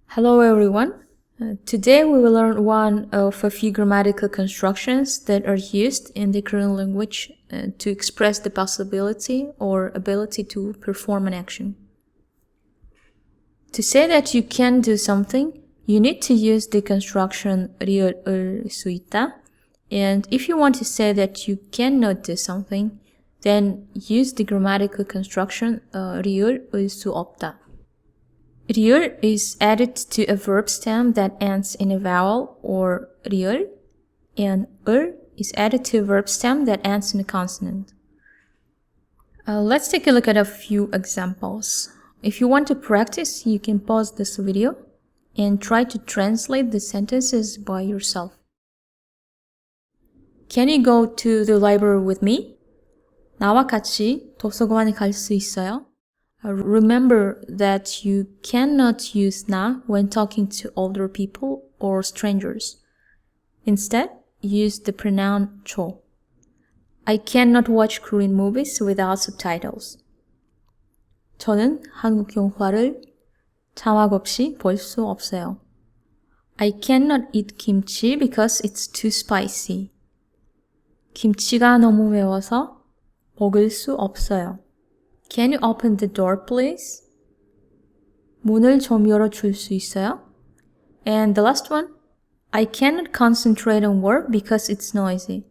Hello everyone. Today we will learn one of a few grammatical constructions that are used in the Korean language to express the possibility or ability to perform an action. To say that you can do something, you need to use the construction 리을을 수 있다. And if you want to say that you cannot do something, then use the grammatical construction 리을을 수 없다. 리을 is added to a verb stem that ends in a vowel or 리을, and 을 is added to a verb stem that ends in a consonant. Let's take a look at a few examples. If you want to practice, you can pause this video and try to translate the sentences by yourself. Can you go to the library with me? 나와 같이 도서관에 갈 수 있어요? Remember that you cannot use 나 when talking to older people or strangers. Instead, use the pronoun 저. I cannot watch Korean movies without subtitles. 저는 한국 영화를 자막 없이 볼 수 없어요. I cannot eat kimchi because it's too spicy. 김치가 너무 매워서 먹을 수 없어요. Can you open the door, please? 문을 좀 열어줄 수 있어요? And the last one, I cannot concentrate on work because it's noisy.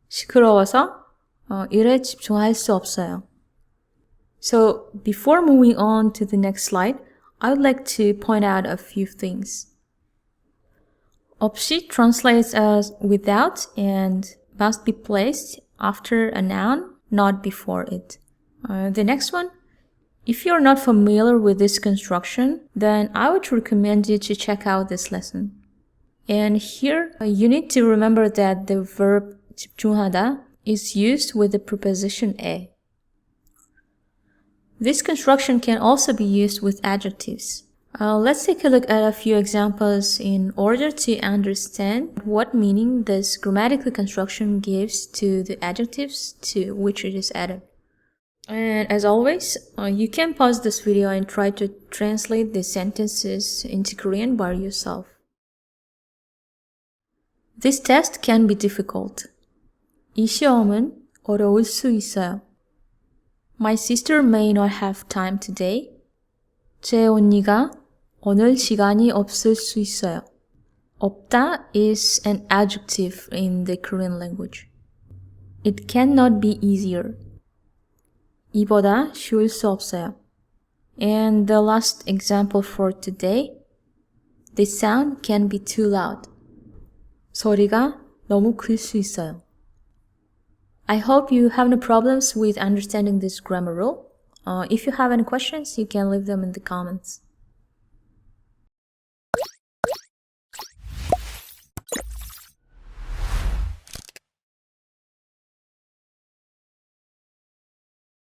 시끄러워서 일에 집중할 수 없어요. So, before moving on to the next slide, I would like to point out a few things. 없이 translates as without and must be placed after a noun, not before it. The next one, if you're not familiar with this construction, then I would recommend you to check out this lesson. And here, you need to remember that the verb 집중하다 is used with the preposition 에. This construction can also be used with adjectives. Let's take a look at a few examples in order to understand what meaning this grammatical construction gives to the adjectives to which it is added. And as always, you can pause this video and try to translate the sentences into Korean by yourself. This test can be difficult. 이 시험은 어려울 수 있어요. My sister may not have time today. 제 언니가 오늘 시간이 없을 수 있어요. 없다 is an adjective in the Korean language. It cannot be easier. 이보다 쉬울 수 없어요. And the last example for today, the sound can be too loud. 소리가 너무 클 수 있어요. I hope you have no problems with understanding this grammar rule. If you have any questions, you can leave them in the comments.